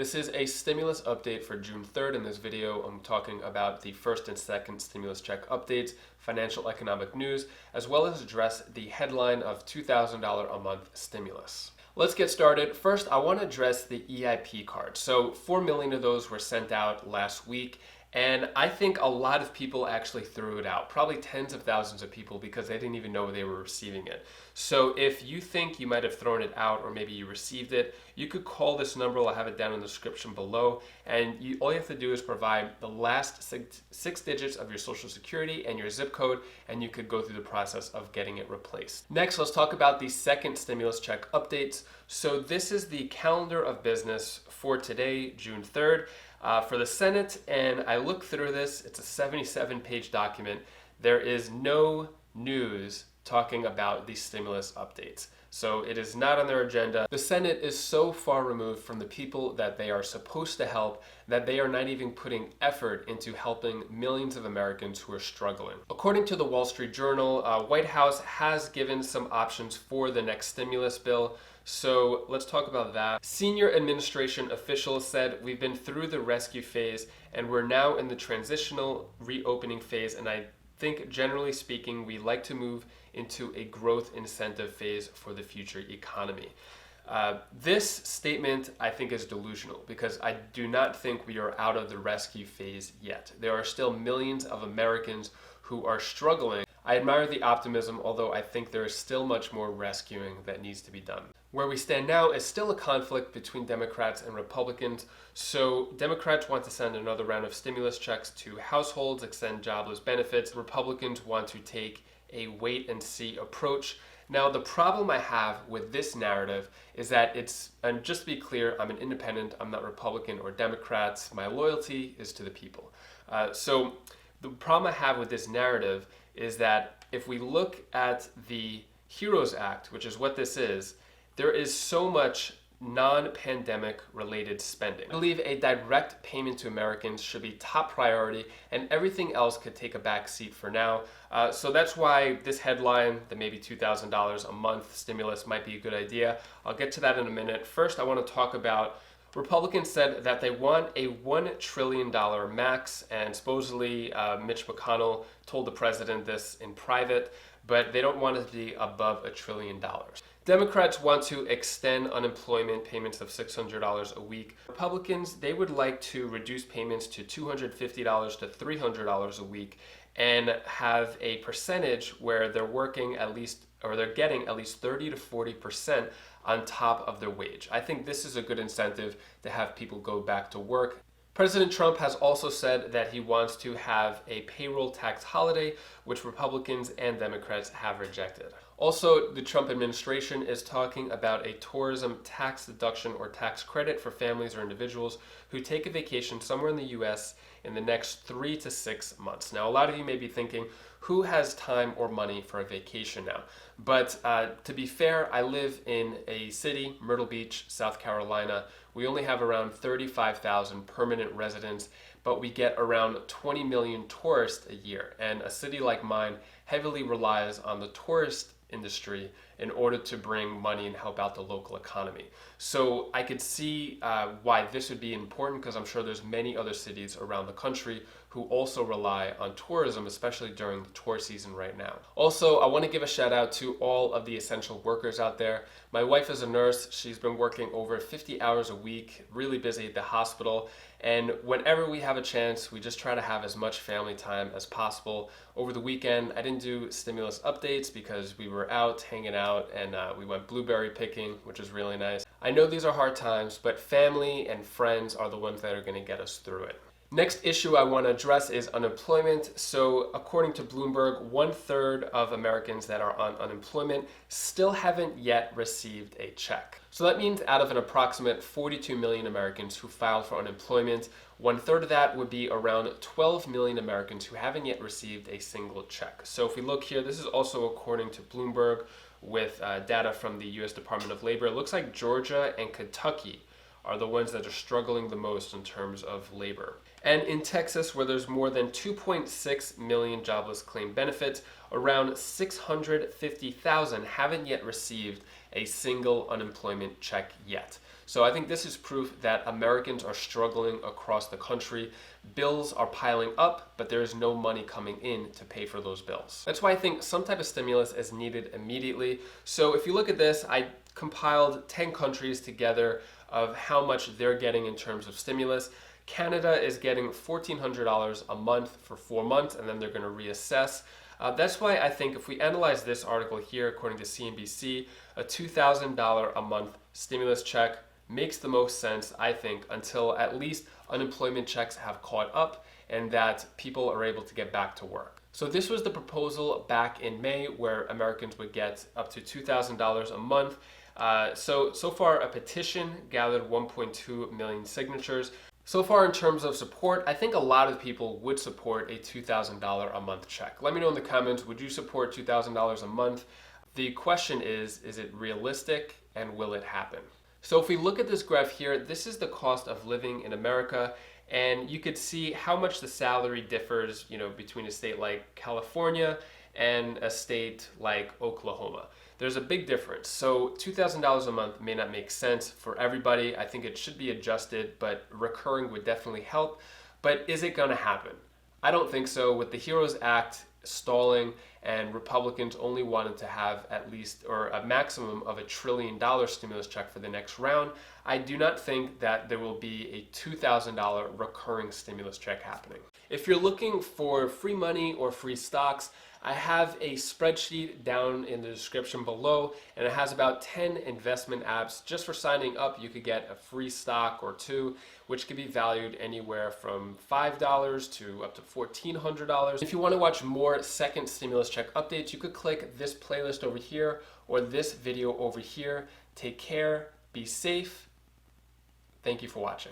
This is a stimulus update for June 3rd. In this video, I'm talking about the first and second stimulus check updates, financial economic news, as well as address the headline of $2,000 a month stimulus. Let's get started. First, I want to address the EIP card. So 4 million of those were sent out last week. And I think a lot of people actually threw it out, probably tens of thousands of people, because they didn't even know they were receiving it. So if you think you might have thrown it out or maybe you received it, you could call this number. I'll have it down in the description below. And all you have to do is provide the last six digits of your social security and your zip code, and you could go through the process of getting it replaced. Next, let's talk about the second stimulus check updates. So this is the calendar of business for today, June 3rd. For the Senate, and I looked through this, it's a 77-page document. There is no news talking about these stimulus updates. So it is not on their agenda. The Senate is so far removed from the people that they are supposed to help that they are not even putting effort into helping millions of Americans who are struggling. According to the Wall Street Journal, White House has given some options for the next stimulus bill. So let's talk about that. Senior administration officials said we've been through the rescue phase and we're now in the transitional reopening phase, and I think generally speaking we like to move into a growth incentive phase for the future economy. This statement I think is delusional because I do not think we are out of the rescue phase yet. There are still millions of Americans who are struggling. I admire the optimism, although I think there is still much more rescuing that needs to be done. Where we stand now is still a conflict between Democrats and Republicans. So Democrats want to send another round of stimulus checks to households, extend jobless benefits. Republicans want to take a wait and see approach. Now, the problem I have with this narrative is that and just to be clear, I'm an independent, I'm not Republican or Democrats. My loyalty is to the people. So the problem I have with this narrative is that if we look at the HEROES Act, which is what this is, there is so much non-pandemic related spending. I believe a direct payment to Americans should be top priority and everything else could take a back seat for now. So that's why this headline, the maybe $2,000 a month stimulus, might be a good idea. I'll get to that in a minute. First, I want to talk about Republicans said that they want a $1 trillion max, and supposedly Mitch McConnell told the president this in private, but they don't want it to be above $1 trillion. Democrats want to extend unemployment payments of $600 a week. Republicans, they would like to reduce payments to $250 to $300 a week and have a percentage where they're working at least, or they're getting at least 30 to 40% on top of their wage. I think this is a good incentive to have people go back to work. President Trump has also said that he wants to have a payroll tax holiday, which Republicans and Democrats have rejected. Also, the Trump administration is talking about a tourism tax deduction or tax credit for families or individuals who take a vacation somewhere in the US in the next 3 to 6 months. Now, a lot of you may be thinking, who has time or money for a vacation now? But to be fair, I live in a city, Myrtle Beach, South Carolina. We only have around 35,000 permanent residents, but we get around 20 million tourists a year. And a city like mine heavily relies on the tourist industry in order to bring money and help out the local economy. So I could see why this would be important, because I'm sure there's many other cities around the country who also rely on tourism, especially during the tour season right now. Also, I want to give a shout out to all of the essential workers out there. My wife is a nurse. She's been working over 50 hours a week, really busy at the hospital. And whenever we have a chance, we just try to have as much family time as possible. Over the weekend, I didn't do stimulus updates because we were out hanging out and we went blueberry picking, which was really nice. I know these are hard times, but family and friends are the ones that are going to get us through it. Next issue I want to address is unemployment. So according to Bloomberg, 1/3 of Americans that are on unemployment still haven't yet received a check. So that means out of an approximate 42 million Americans who filed for unemployment, 1/3 of that would be around 12 million Americans who haven't yet received a single check. So if we look here, this is also according to Bloomberg with data from the US Department of Labor. It looks like Georgia and Kentucky are the ones that are struggling the most in terms of labor. And in Texas, where there's more than 2.6 million jobless claim benefits, around 650,000 haven't yet received a single unemployment check yet. So I think this is proof that Americans are struggling across the country. Bills are piling up, but there is no money coming in to pay for those bills. That's why I think some type of stimulus is needed immediately. So if you look at this, I compiled 10 countries together of how much they're getting in terms of stimulus. Canada is getting $1,400 a month for 4 months, and then they're going to reassess. That's why I think if we analyze this article here, according to CNBC, a $2,000 a month stimulus check makes the most sense, I think, until at least unemployment checks have caught up and that people are able to get back to work. So this was the proposal back in May, where Americans would get up to $2,000 a month. So far, a petition gathered 1.2 million signatures. So far, in terms of support, I think a lot of people would support a $2,000 a month check. Let me know in the comments, would you support $2,000 a month? The question is it realistic and will it happen? So if we look at this graph here, this is the cost of living in America, and you could see how much the salary differs, between a state like California and a state like Oklahoma. There's a big difference. So $2,000 a month may not make sense for everybody. I think it should be adjusted, but recurring would definitely help. But is it gonna happen? I don't think so. With the HEROES Act stalling and Republicans only wanted to have at least, or a maximum of $1 trillion stimulus check for the next round, I do not think that there will be a $2,000 recurring stimulus check happening. If you're looking for free money or free stocks, I have a spreadsheet down in the description below, and it has about 10 investment apps. Just for signing up, you could get a free stock or two, which could be valued anywhere from $5 to up to $1,400. If you want to watch more second stimulus check updates, you could click this playlist over here or this video over here. Take care, be safe. Thank you for watching.